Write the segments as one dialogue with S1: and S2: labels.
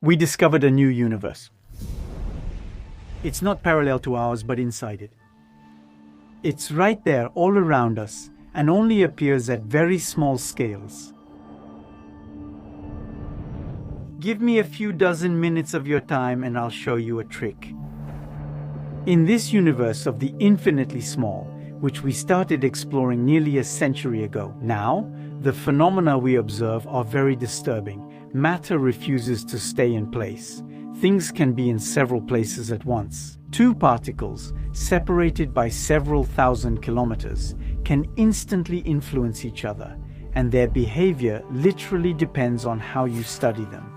S1: We discovered a new universe. It's not parallel to ours, but inside it. It's right there, all around us, and only appears at very small scales. Give me a few dozen minutes of your time and I'll show you a trick. In this universe of the infinitely small, which we started exploring nearly a century ago, now, the phenomena we observe are very disturbing. Matter refuses to stay in place. Things can be in several places at once. Two particles, separated by several thousand kilometers, can instantly influence each other, and their behavior literally depends on how you study them.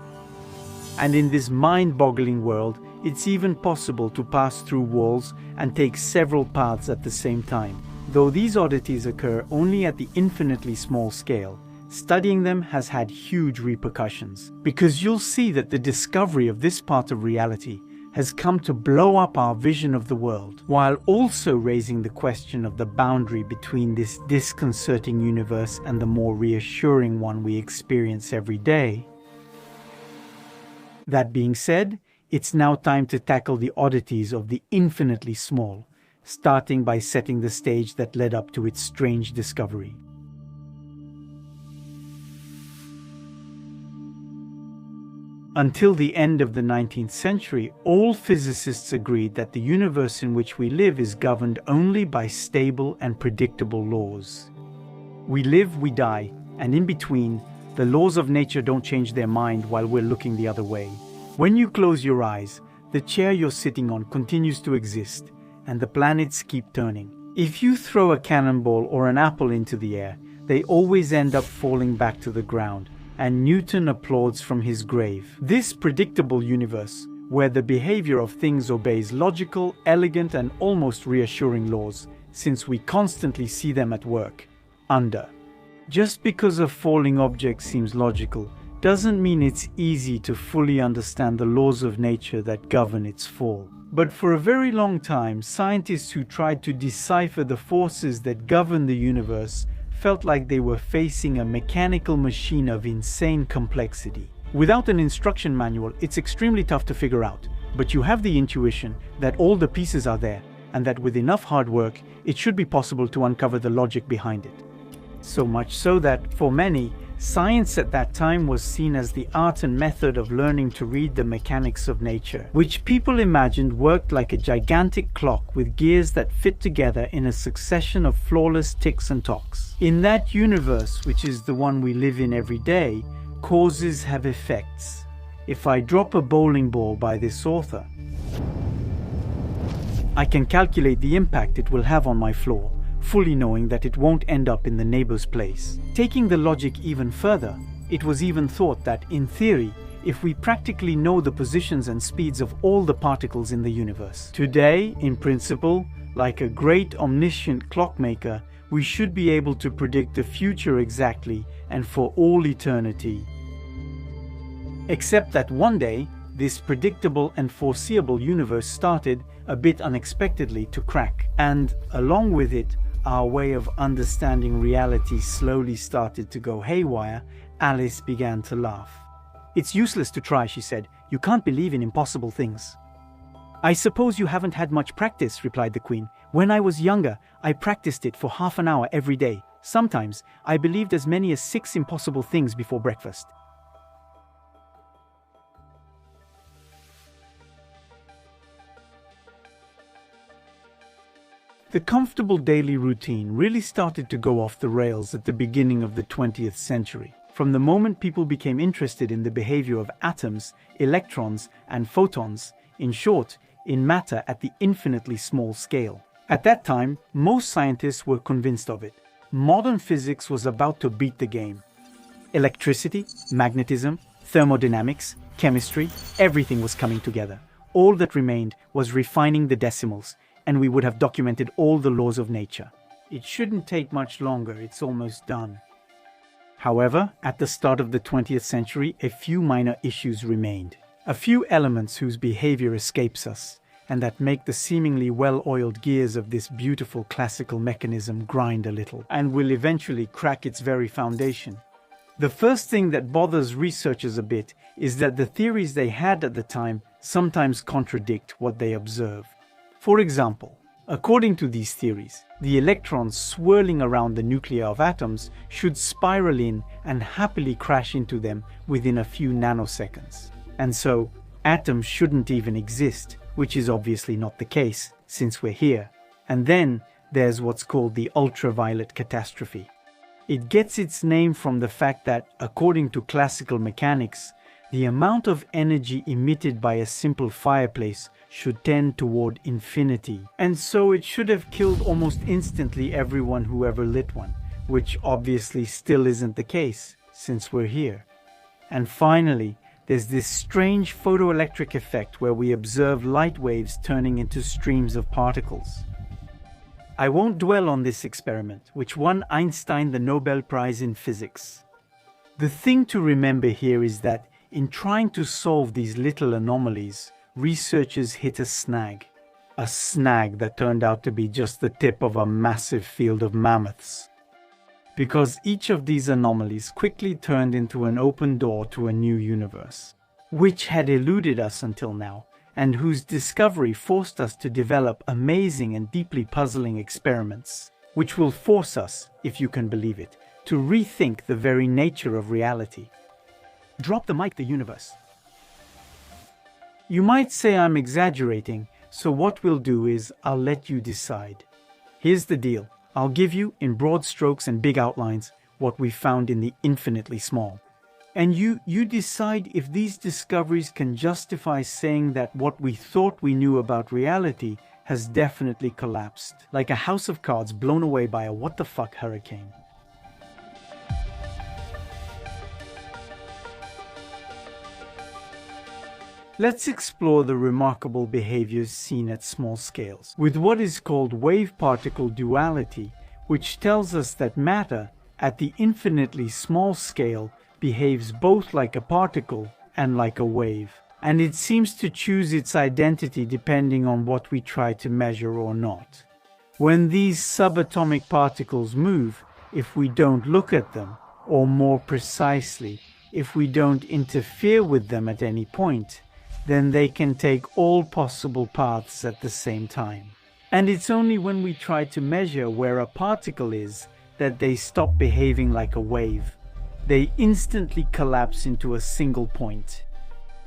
S1: And in this mind-boggling world, it's even possible to pass through walls and take several paths at the same time. Though these oddities occur only at the infinitely small scale, studying them has had huge repercussions, because you'll see that the discovery of this part of reality has come to blow up our vision of the world, while also raising the question of the boundary between this disconcerting universe and the more reassuring one we experience every day. That being said, it's now time to tackle the oddities of the infinitely small, starting by setting the stage that led up to its strange discovery. Until the end of the 19th century, all physicists agreed that the universe in which we live is governed only by stable and predictable laws. We live, we die, and in between, the laws of nature don't change their mind while we're looking the other way. When you close your eyes, the chair you're sitting on continues to exist, and the planets keep turning. If you throw a cannonball or an apple into the air, they always end up falling back to the ground, and Newton applauds from his grave. This predictable universe, where the behavior of things obeys logical, elegant, and almost reassuring laws, since we constantly see them at work, under. Just because a falling object seems logical, doesn't mean it's easy to fully understand the laws of nature that govern its fall. But for a very long time, scientists who tried to decipher the forces that govern the universe felt like they were facing a mechanical machine of insane complexity. Without an instruction manual, it's extremely tough to figure out, but you have the intuition that all the pieces are there, and that with enough hard work, it should be possible to uncover the logic behind it. So much so that, for many, science at that time was seen as the art and method of learning to read the mechanics of nature, which people imagined worked like a gigantic clock with gears that fit together in a succession of flawless ticks and tocks. In that universe, which is the one we live in every day, causes have effects. If I drop a bowling ball by this author, I can calculate the impact it will have on my floor, fully knowing that it won't end up in the neighbor's place. Taking the logic even further, it was even thought that, in theory, if we practically know the positions and speeds of all the particles in the universe, today, in principle, like a great omniscient clockmaker, we should be able to predict the future exactly and for all eternity. Except that one day, this predictable and foreseeable universe started, a bit unexpectedly, to crack, and, along with it, our way of understanding reality slowly started to go haywire. Alice began to laugh. "It's useless to try," she said. "You can't believe in impossible things." "I suppose you haven't had much practice," replied the Queen. "When I was younger, I practiced it for half an hour every day. Sometimes, I believed as many as 6 impossible things before breakfast." The comfortable daily routine really started to go off the rails at the beginning of the 20th century, from the moment people became interested in the behavior of atoms, electrons, and photons, in short, in matter at the infinitely small scale. At that time, most scientists were convinced of it. Modern physics was about to beat the game. Electricity, magnetism, thermodynamics, chemistry, everything was coming together. All that remained was refining the decimals, and we would have documented all the laws of nature. It shouldn't take much longer, it's almost done. However, at the start of the 20th century, a few minor issues remained. A few elements whose behavior escapes us, and that make the seemingly well-oiled gears of this beautiful classical mechanism grind a little, and will eventually crack its very foundation. The first thing that bothers researchers a bit is that the theories they had at the time sometimes contradict what they observe. For example, according to these theories, the electrons swirling around the nuclei of atoms should spiral in and happily crash into them within a few nanoseconds. And so, atoms shouldn't even exist, which is obviously not the case, since we're here. And then there's what's called the ultraviolet catastrophe. It gets its name from the fact that, according to classical mechanics, the amount of energy emitted by a simple fireplace should tend toward infinity, and so it should have killed almost instantly everyone who ever lit one, which obviously still isn't the case, since we're here. And finally, there's this strange photoelectric effect where we observe light waves turning into streams of particles. I won't dwell on this experiment, which won Einstein the Nobel Prize in Physics. The thing to remember here is that in trying to solve these little anomalies, researchers hit a snag that turned out to be just the tip of a massive field of mammoths. Because each of these anomalies quickly turned into an open door to a new universe, which had eluded us until now, and whose discovery forced us to develop amazing and deeply puzzling experiments, which will force us, if you can believe it, to rethink the very nature of reality. Drop the mic, the universe. You might say I'm exaggerating, so what we'll do is I'll let you decide. Here's the deal. I'll give you, in broad strokes and big outlines, what we found in the infinitely small. And you decide if these discoveries can justify saying that what we thought we knew about reality has definitely collapsed, like a house of cards blown away by a what-the-fuck hurricane. Let's explore the remarkable behaviors seen at small scales, with what is called wave-particle duality, which tells us that matter, at the infinitely small scale, behaves both like a particle and like a wave, and it seems to choose its identity depending on what we try to measure or not. When these subatomic particles move, if we don't look at them, or more precisely, if we don't interfere with them at any point, then they can take all possible paths at the same time. And it's only when we try to measure where a particle is that they stop behaving like a wave. They instantly collapse into a single point.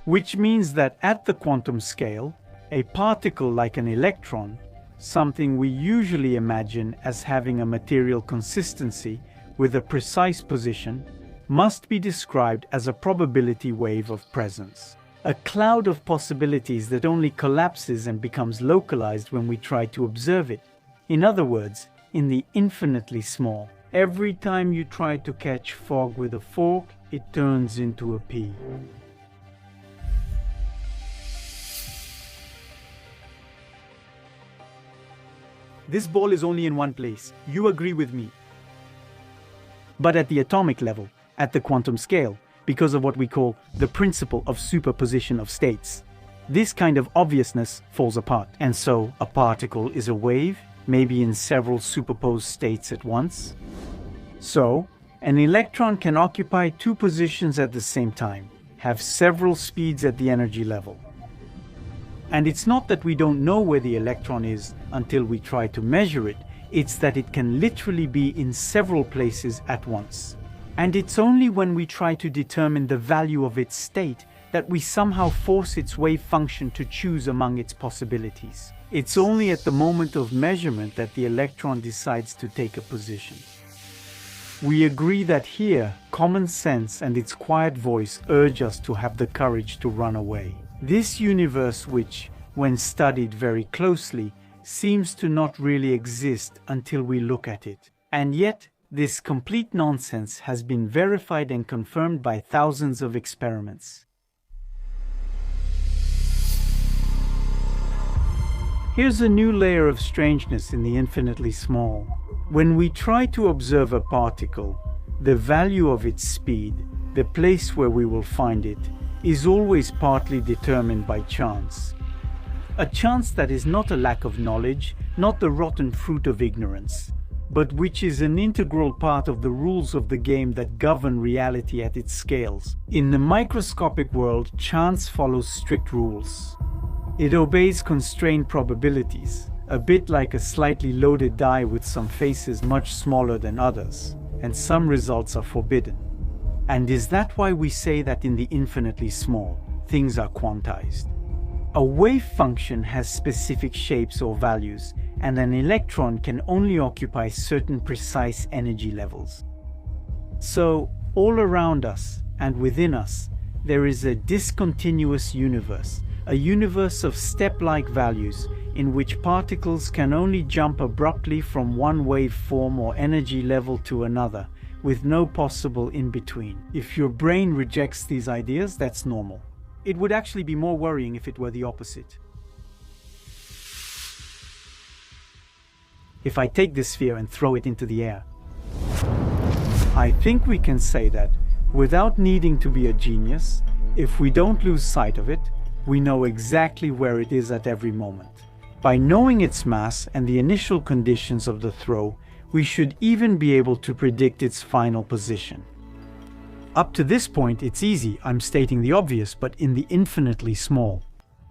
S1: Which means that at the quantum scale, a particle like an electron, something we usually imagine as having a material consistency with a precise position, must be described as a probability wave of presence. A cloud of possibilities that only collapses and becomes localized when we try to observe it. In other words, in the infinitely small. Every time you try to catch fog with a fork, it turns into a pea. This ball is only in one place. You agree with me. But at the atomic level, at the quantum scale, because of what we call the principle of superposition of states, this kind of obviousness falls apart. And so a particle is a wave, maybe in several superposed states at once. So, an electron can occupy two positions at the same time, have several speeds at the energy level. And it's not that we don't know where the electron is until we try to measure it, it's that it can literally be in several places at once. And it's only when we try to determine the value of its state that we somehow force its wave function to choose among its possibilities. It's only at the moment of measurement that the electron decides to take a position. We agree that here, common sense and its quiet voice urge us to have the courage to run away. This universe which, when studied very closely, seems to not really exist until we look at it. And yet, this complete nonsense has been verified and confirmed by thousands of experiments. Here's a new layer of strangeness in the infinitely small. When we try to observe a particle, the value of its speed, the place where we will find it, is always partly determined by chance. A chance that is not a lack of knowledge, not the rotten fruit of ignorance. but which is an integral part of the rules of the game that govern reality at its scales. In the microscopic world, chance follows strict rules. It obeys constrained probabilities, a bit like a slightly loaded die with some faces much smaller than others, and some results are forbidden. And is that why we say that in the infinitely small, things are quantized? A wave function has specific shapes or values, and an electron can only occupy certain precise energy levels. So, all around us and within us, there is a discontinuous universe, a universe of step-like values in which particles can only jump abruptly from one waveform or energy level to another, with no possible in-between. If your brain rejects these ideas, that's normal. It would actually be more worrying if it were the opposite. If I take this sphere and throw it into the air, I think we can say that, without needing to be a genius, if we don't lose sight of it, we know exactly where it is at every moment. By knowing its mass and the initial conditions of the throw, we should even be able to predict its final position. Up to this point, it's easy, I'm stating the obvious, but in the infinitely small.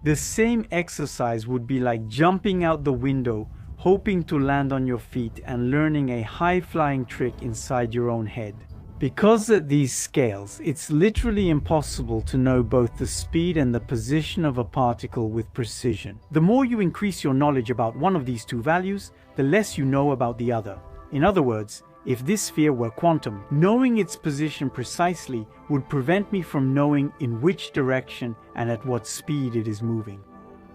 S1: The same exercise would be like jumping out the window, hoping to land on your feet and learning a high-flying trick inside your own head. Because at these scales, it's literally impossible to know both the speed and the position of a particle with precision. The more you increase your knowledge about one of these two values, the less you know about the other. In other words, if this sphere were quantum, knowing its position precisely would prevent me from knowing in which direction and at what speed it is moving.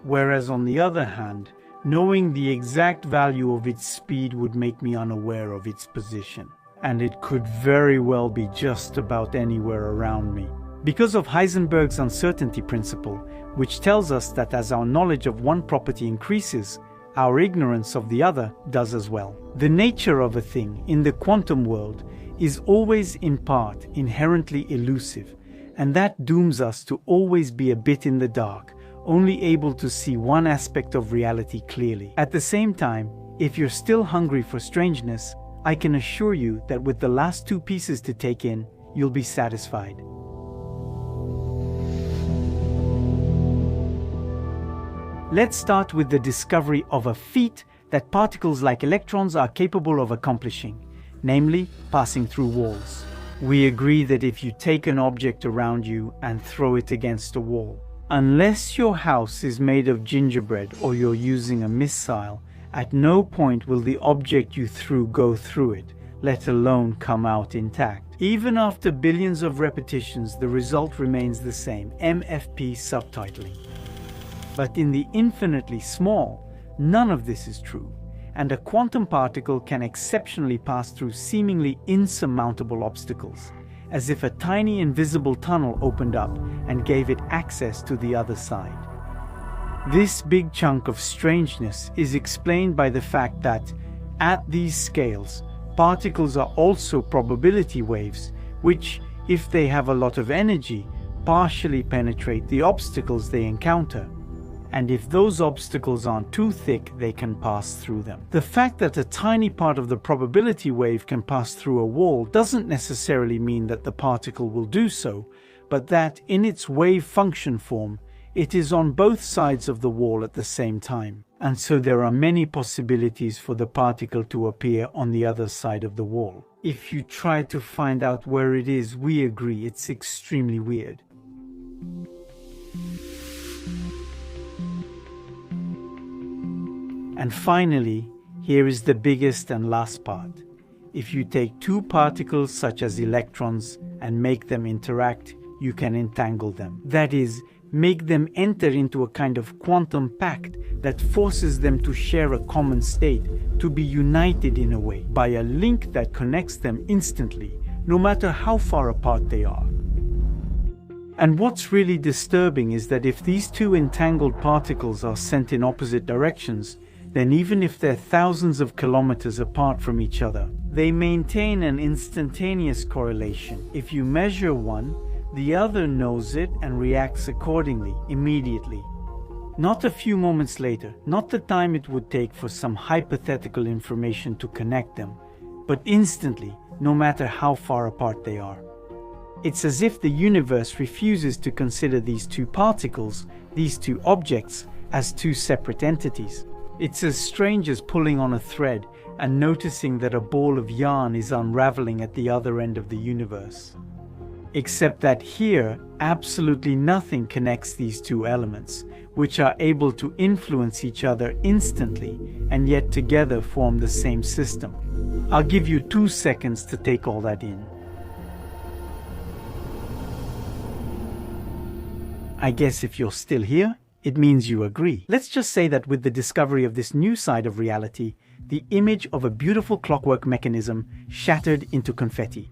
S1: Whereas on the other hand, knowing the exact value of its speed would make me unaware of its position. And it could very well be just about anywhere around me. Because of Heisenberg's uncertainty principle, which tells us that as our knowledge of one property increases, our ignorance of the other does as well. The nature of a thing in the quantum world is always in part inherently elusive, and that dooms us to always be a bit in the dark, only able to see one aspect of reality clearly. At the same time, if you're still hungry for strangeness, I can assure you that with the last two pieces to take in, you'll be satisfied. Let's start with the discovery of a feat that particles like electrons are capable of accomplishing, namely passing through walls. We agree that if you take an object around you and throw it against a wall, unless your house is made of gingerbread or you're using a missile, at no point will the object you threw go through it, let alone come out intact. Even after billions of repetitions, the result remains the same, MFP subtitling. But in the infinitely small, none of this is true, and a quantum particle can exceptionally pass through seemingly insurmountable obstacles, as if a tiny invisible tunnel opened up and gave it access to the other side. This big chunk of strangeness is explained by the fact that, at these scales, particles are also probability waves, which, if they have a lot of energy, partially penetrate the obstacles they encounter. And if those obstacles aren't too thick, they can pass through them. The fact that a tiny part of the probability wave can pass through a wall doesn't necessarily mean that the particle will do so, but that, in its wave function form, it is on both sides of the wall at the same time. And so there are many possibilities for the particle to appear on the other side of the wall. If you try to find out where it is, we agree it's extremely weird. And finally, here is the biggest and last part. If you take two particles such as electrons and make them interact, you can entangle them. That is, make them enter into a kind of quantum pact that forces them to share a common state, to be united in a way, by a link that connects them instantly, no matter how far apart they are. And what's really disturbing is that if these two entangled particles are sent in opposite directions, then even if they're thousands of kilometers apart from each other, they maintain an instantaneous correlation. If you measure one, the other knows it and reacts accordingly, immediately. Not a few moments later, not the time it would take for some hypothetical information to connect them, but instantly, no matter how far apart they are. It's as if the universe refuses to consider these two particles, these two objects, as two separate entities. It's as strange as pulling on a thread and noticing that a ball of yarn is unraveling at the other end of the universe. Except that here, absolutely nothing connects these two elements, which are able to influence each other instantly and yet together form the same system. I'll give you 2 seconds to take all that in. I guess if you're still here, it means you agree. Let's just say that with the discovery of this new side of reality, the image of a beautiful clockwork mechanism shattered into confetti.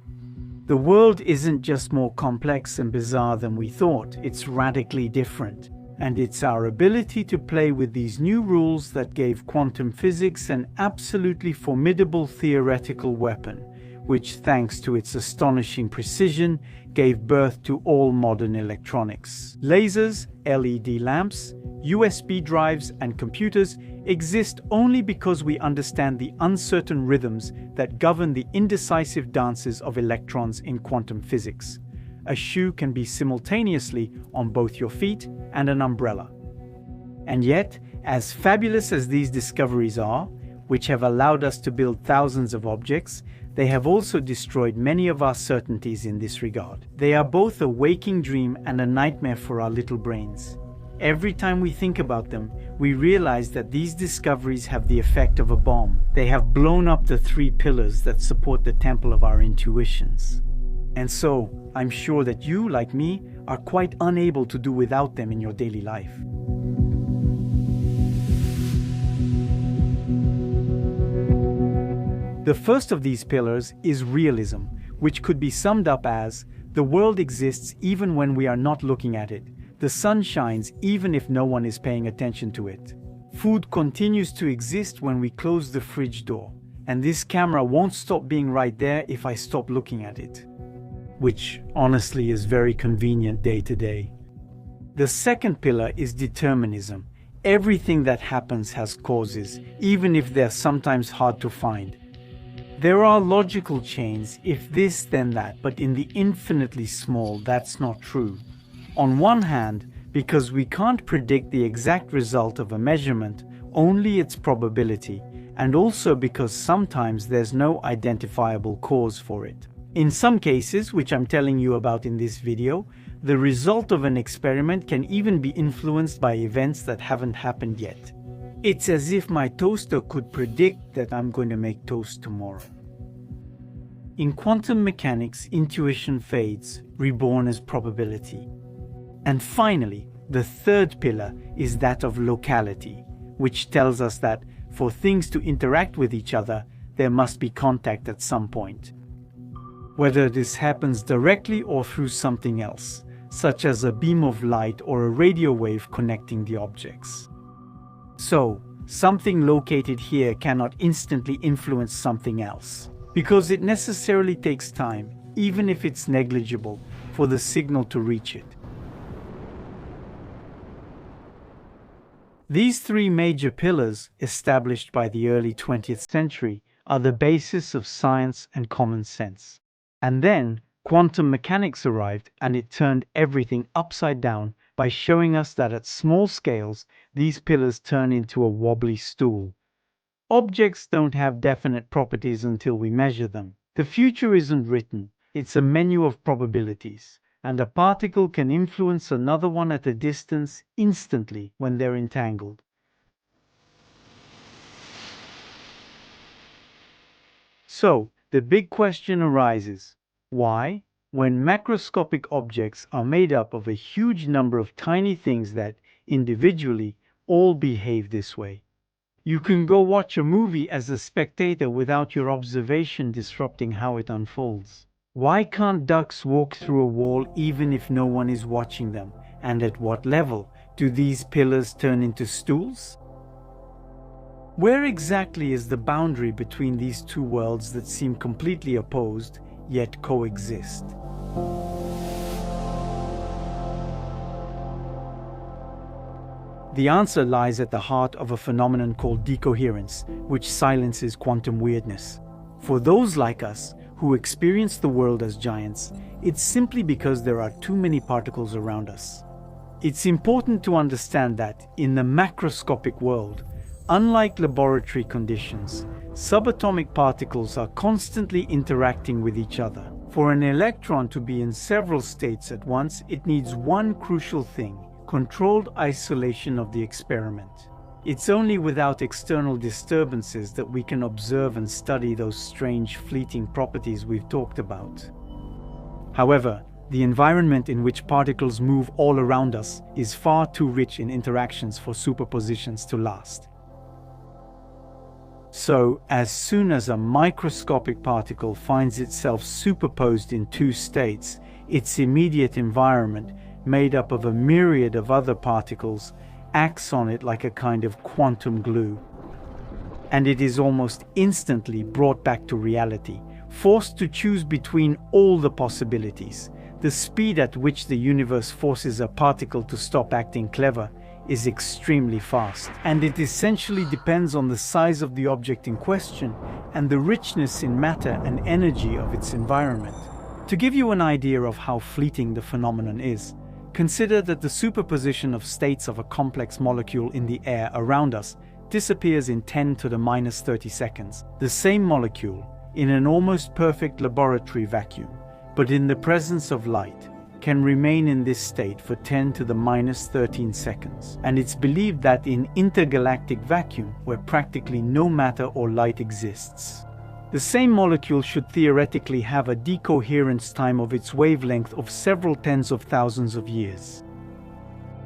S1: The world isn't just more complex and bizarre than we thought, it's radically different. And it's our ability to play with these new rules that gave quantum physics an absolutely formidable theoretical weapon, which, thanks to its astonishing precision, gave birth to all modern electronics. Lasers, LED lamps, USB drives, and computers exist only because we understand the uncertain rhythms that govern the indecisive dances of electrons in quantum physics. A shoe can be simultaneously on both your feet and an umbrella. And yet, as fabulous as these discoveries are, which have allowed us to build thousands of objects, they have also destroyed many of our certainties in this regard. They are both a waking dream and a nightmare for our little brains. Every time we think about them, we realize that these discoveries have the effect of a bomb. They have blown up the 3 pillars that support the temple of our intuitions. And so, I'm sure that you, like me, are quite unable to do without them in your daily life. The first of these pillars is realism, which could be summed up as, the world exists even when we are not looking at it. The sun shines even if no one is paying attention to it. Food continues to exist when we close the fridge door, and this camera won't stop being right there if I stop looking at it. Which, honestly, is very convenient day to day. The second pillar is determinism. Everything that happens has causes, even if they're sometimes hard to find. There are logical chains, if this then that, but in the infinitely small, that's not true. On one hand, because we can't predict the exact result of a measurement, only its probability, and also because sometimes there's no identifiable cause for it. In some cases, which I'm telling you about in this video, the result of an experiment can even be influenced by events that haven't happened yet. It's as if my toaster could predict that I'm going to make toast tomorrow. In quantum mechanics, intuition fades, reborn as probability. And finally, the third pillar is that of locality, which tells us that for things to interact with each other, there must be contact at some point. Whether this happens directly or through something else, such as a beam of light or a radio wave connecting the objects. So, something located here cannot instantly influence something else, because it necessarily takes time, even if it's negligible, for the signal to reach it. These 3 major pillars, established by the early 20th century, are the basis of science and common sense. And then, quantum mechanics arrived and it turned everything upside down by showing us that at small scales, these pillars turn into a wobbly stool. Objects don't have definite properties until we measure them. The future isn't written, it's a menu of probabilities, and a particle can influence another one at a distance instantly when they're entangled. So, the big question arises, why, when macroscopic objects are made up of a huge number of tiny things that, individually, all behave this way? You can go watch a movie as a spectator without your observation disrupting how it unfolds. Why can't ducks walk through a wall even if no one is watching them? And at what level do these pillars turn into stools? Where exactly is the boundary between these two worlds that seem completely opposed, yet coexist? The answer lies at the heart of a phenomenon called decoherence, which silences quantum weirdness. For those like us, who experience the world as giants, it's simply because there are too many particles around us. It's important to understand that, in the macroscopic world, unlike laboratory conditions, subatomic particles are constantly interacting with each other. For an electron to be in several states at once, it needs one crucial thing: controlled isolation of the experiment. It's only without external disturbances that we can observe and study those strange, fleeting properties we've talked about. However, the environment in which particles move all around us is far too rich in interactions for superpositions to last. So, as soon as a microscopic particle finds itself superposed in two states, its immediate environment, made up of a myriad of other particles, acts on it like a kind of quantum glue. And it is almost instantly brought back to reality, forced to choose between all the possibilities. The speed at which the universe forces a particle to stop acting clever is extremely fast, and it essentially depends on the size of the object in question and the richness in matter and energy of its environment. To give you an idea of how fleeting the phenomenon is, consider that the superposition of states of a complex molecule in the air around us disappears in 10 to the minus 30 seconds. The same molecule, in an almost perfect laboratory vacuum, but in the presence of light, can remain in this state for 10 to the minus 13 seconds. And it's believed that in intergalactic vacuum, where practically no matter or light exists, the same molecule should theoretically have a decoherence time of its wavelength of several tens of thousands of years.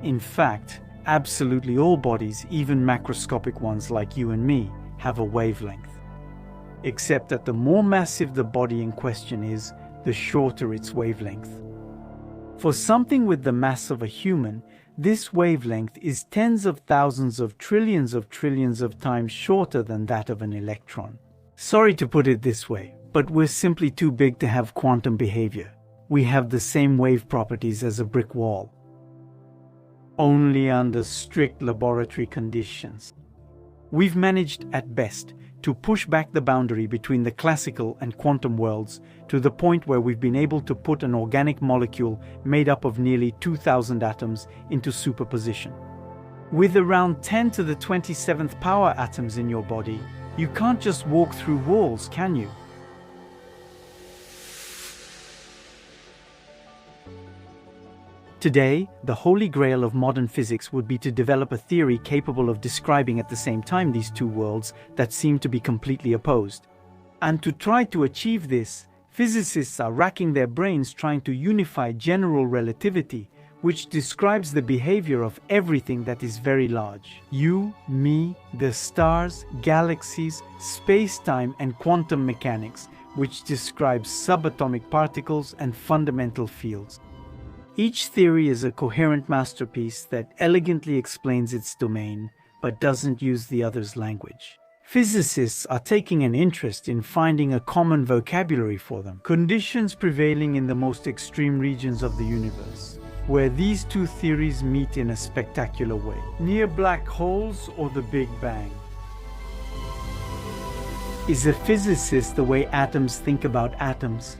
S1: In fact, absolutely all bodies, even macroscopic ones like you and me, have a wavelength. Except that the more massive the body in question is, the shorter its wavelength. For something with the mass of a human, this wavelength is tens of thousands of trillions of times shorter than that of an electron. Sorry to put it this way, but we're simply too big to have quantum behavior. We have the same wave properties as a brick wall, only under strict laboratory conditions. We've managed, at best, to push back the boundary between the classical and quantum worlds to the point where we've been able to put an organic molecule made up of nearly 2,000 atoms into superposition. With around 10 to the 27th power atoms in your body, you can't just walk through walls, can you? Today, the holy grail of modern physics would be to develop a theory capable of describing at the same time these two worlds that seem to be completely opposed. And to try to achieve this, physicists are racking their brains trying to unify general relativity, which describes the behavior of everything that is very large. You, me, the stars, galaxies, space-time, and quantum mechanics, which describes subatomic particles and fundamental fields. Each theory is a coherent masterpiece that elegantly explains its domain, but doesn't use the other's language. Physicists are taking an interest in finding a common vocabulary for them, conditions prevailing in the most extreme regions of the universe, where these two theories meet in a spectacular way, near black holes or the Big Bang. Is a physicist the way atoms think about atoms?